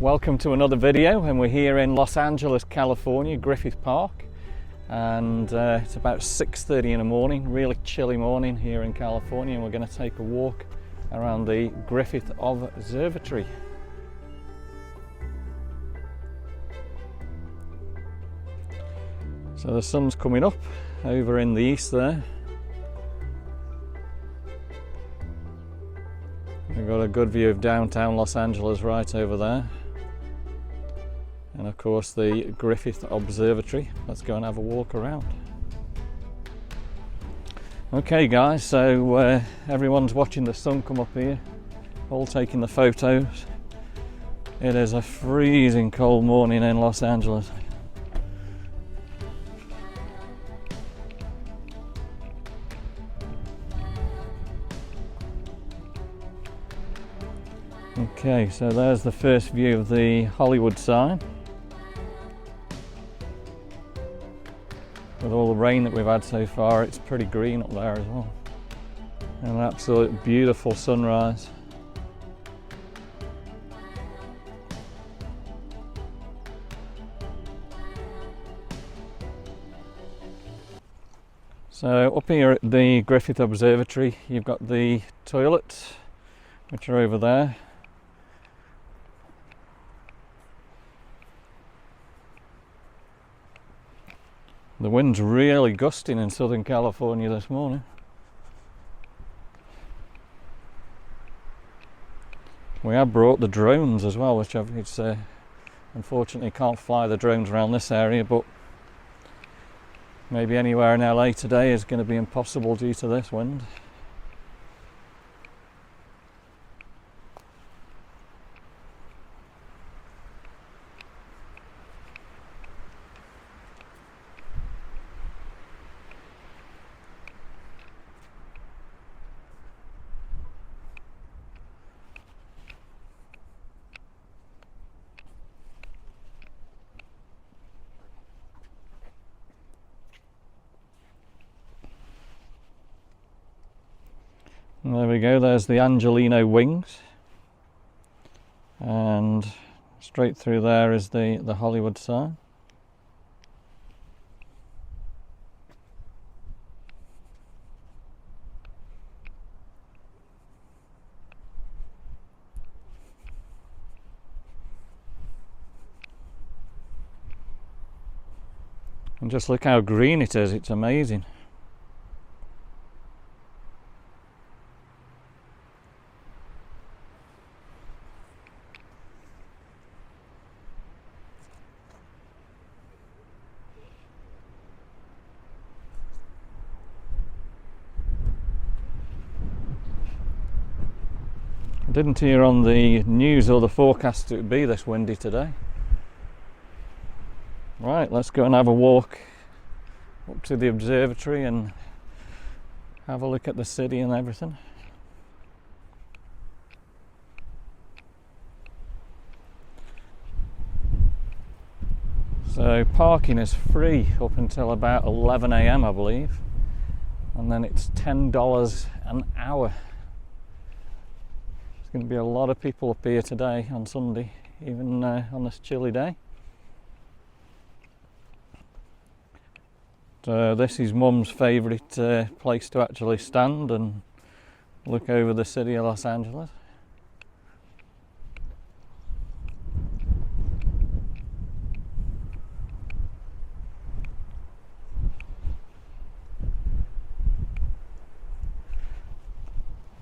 Welcome to another video, and we're here in Los Angeles, California, Griffith Park, and it's about 6:30 in the morning, really chilly morning here in California, and we're going to take a walk around the Griffith Observatory. So the sun's coming up over in the east there. We've got a good view of downtown Los Angeles right over there. And of course the Griffith Observatory. Let's go and have a walk around. Okay guys, so everyone's watching the sun come up here, all taking the photos. It is a freezing cold morning in Los Angeles. Okay, so there's the first view of the Hollywood sign. With all the rain that we've had so far, it's pretty green up there as well. And an absolute beautiful sunrise. So up here at the Griffith Observatory, you've got the toilets, which are over there. The wind's really gusting in Southern California this morning. We have brought the drones as well, which unfortunately can't fly the drones around this area, but maybe anywhere in LA today is going to be impossible due to this wind. And there we go, there's the Angelino wings, and straight through there is the Hollywood sign. And just look how green it is, it's amazing. I didn't hear on the news or the forecast it would be this windy today. Right, let's go and have a walk up to the observatory and have a look at the city and everything. So parking is free up until about 11 AM I believe, and then it's $10 an hour. There's going to be a lot of people up here today on Sunday, even on this chilly day. So this is Mum's favourite place to actually stand and look over the city of Los Angeles.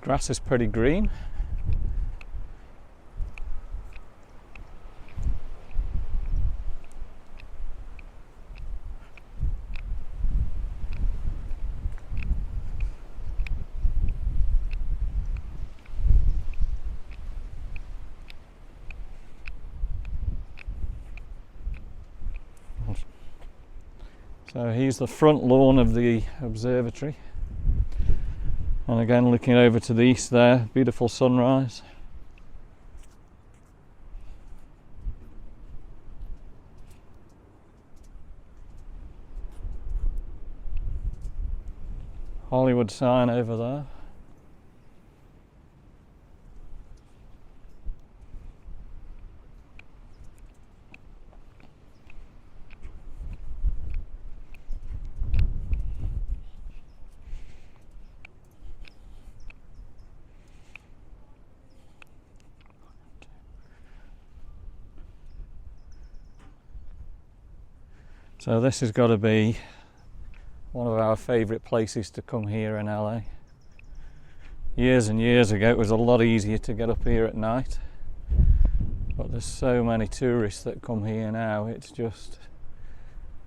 Grass is pretty green. So here's the front lawn of the observatory, and again looking over to the east there, beautiful sunrise. Hollywood sign over there. So this has got to be one of our favourite places to come here in LA. Years and years ago it was a lot easier to get up here at night, but there's so many tourists that come here now, it's just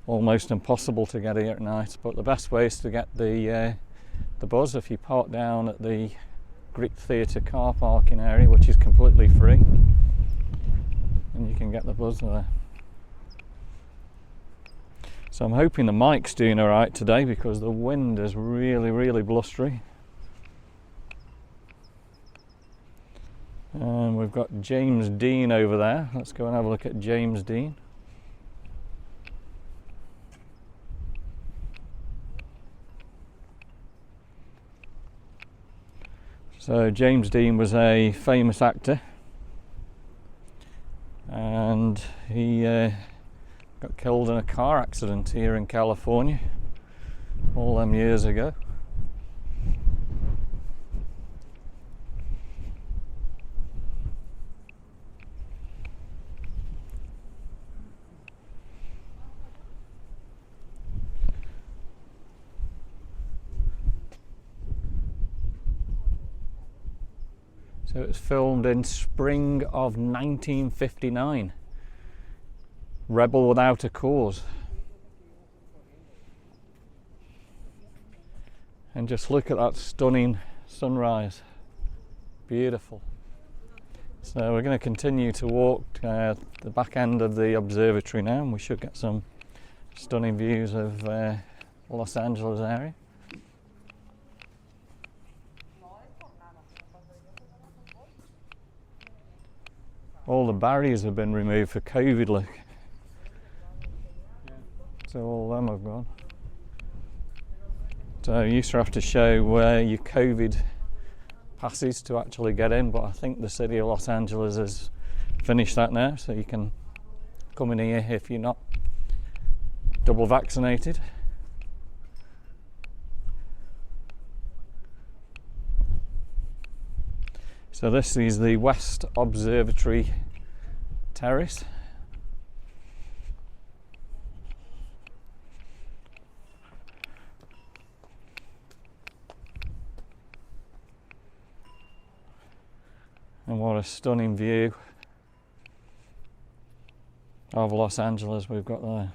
almost impossible to get here at night. But the best way is to get the buzz if you park down at the Greek Theatre car parking area, which is completely free, and you can get the buzz there. So I'm hoping the mic's doing alright today because the wind is really blustery. And we've got James Dean over there. Let's go and have a look at James Dean. So James Dean was a famous actor, and he got killed in a car accident here in California all them years ago. So it was filmed in spring of 1959. Rebel Without a Cause. And just look at that stunning sunrise. Beautiful. So we're going to continue to walk the back end of the observatory now, and we should get some stunning views of Los Angeles area. All the barriers have been removed for COVID, look. So all them have gone. So you used to have to show your COVID passes to actually get in, but I think the city of Los Angeles has finished that now, so you can come in here if you're not double vaccinated. So this is the West Observatory Terrace. And what a stunning view of Los Angeles we've got there.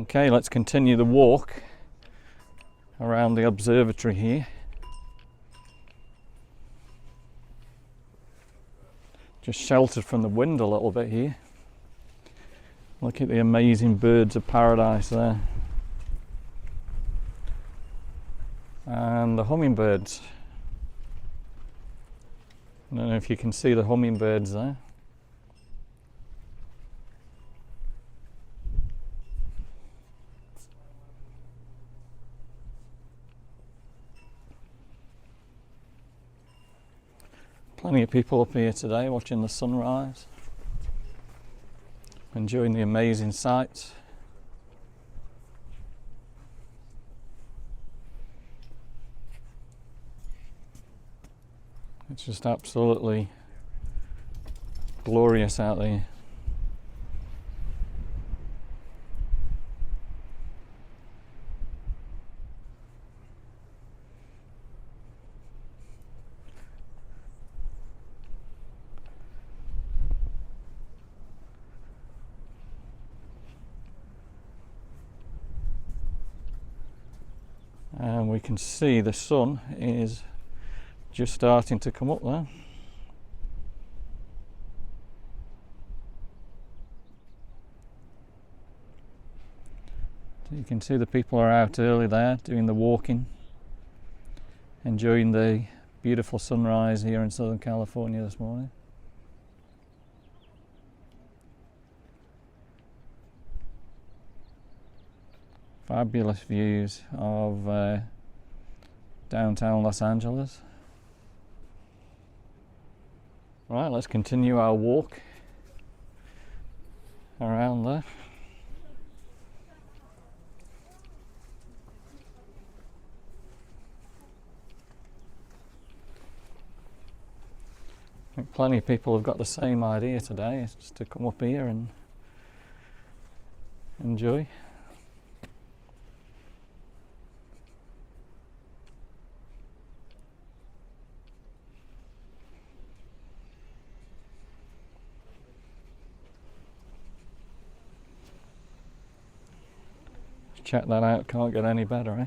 Okay, let's continue the walk around the observatory here. Just sheltered from the wind a little bit here. Look at the amazing birds of paradise there. And the hummingbirds. I don't know if you can see the hummingbirds there. Plenty of people up here today watching the sunrise, enjoying the amazing sights. It's just absolutely glorious out there. And we can see the sun is just starting to come up there. So you can see the people are out early there doing the walking, enjoying the beautiful sunrise here in Southern California this morning. Fabulous views of downtown Los Angeles. Right, let's continue our walk around there. think plenty of people have got the same idea today, it's just to come up here and enjoy. Check that out, can't get any better, eh?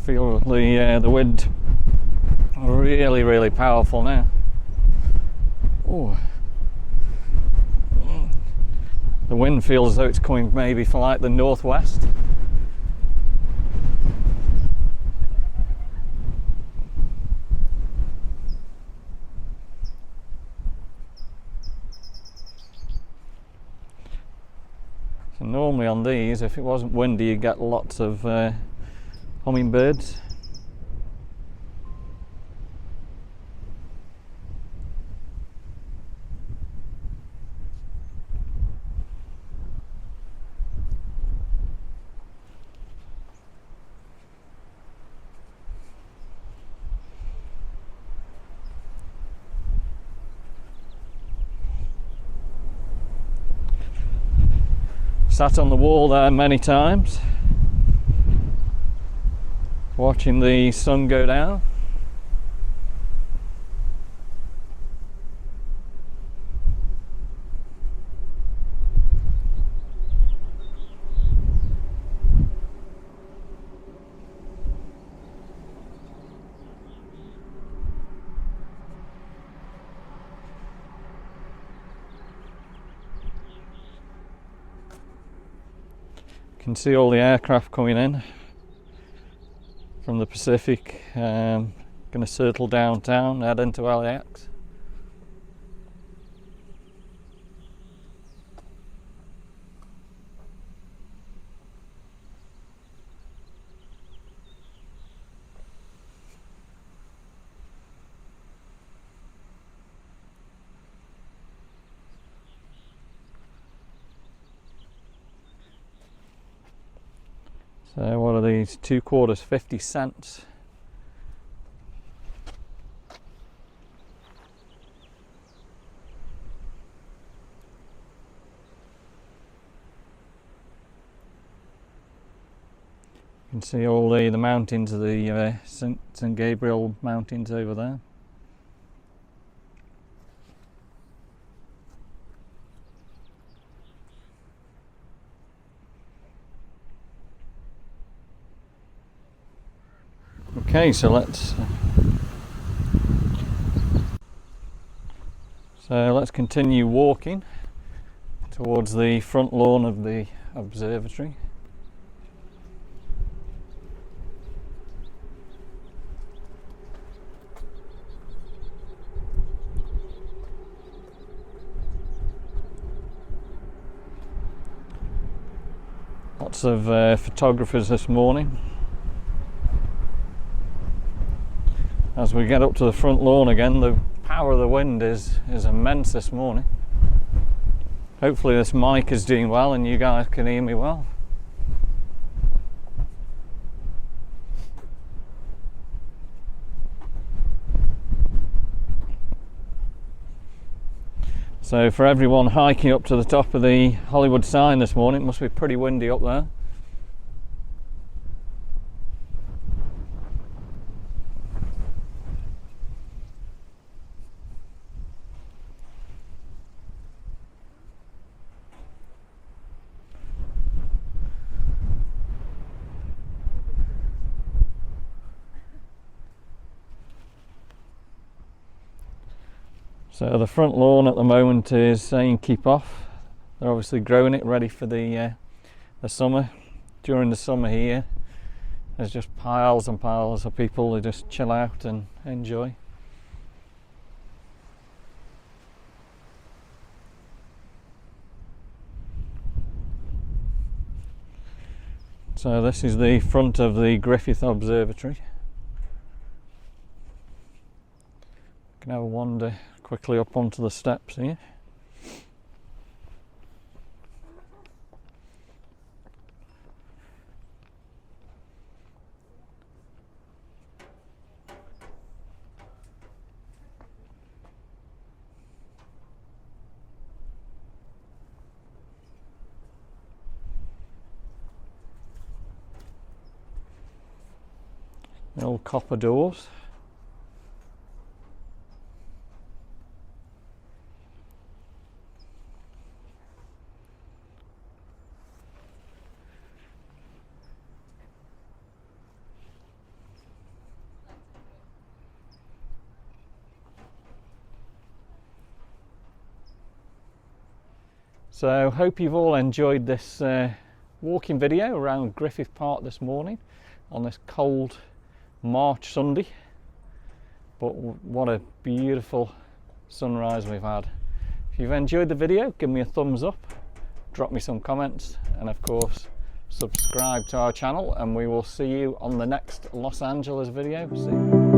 Feel the wind really powerful now. Oh, the wind feels as though it's coming maybe from like the northwest. So normally on these, if it wasn't windy, you'd get lots of hummingbirds. Sat on the wall there many times, watching the sun go down. You can see all the aircraft coming in from the Pacific, going to circle downtown, head into LAX. So what are these? 2 quarters, 50 cents. You can see all the mountains of the St Gabriel Mountains over there. Okay, so let's continue walking towards the front lawn of the observatory. Lots of photographers this morning. As we get up to the front lawn again, the power of the wind is immense this morning. Hopefully this mic is doing well and you guys can hear me well. So for everyone hiking up to the top of the Hollywood sign this morning, it must be pretty windy up there. So the front lawn at the moment is saying keep off. They're obviously growing it ready for the summer. During the summer here, there's just piles and piles of people who just chill out and enjoy. So this is the front of the Griffith Observatory. You can have a wander quickly up onto the steps here. The old copper doors. So hope you've all enjoyed this walking video around Griffith Park this morning on this cold March Sunday, but what a beautiful sunrise we've had. If you've enjoyed the video, give me a thumbs up, drop me some comments, and of course subscribe to our channel, and we will see you on the next Los Angeles video soon.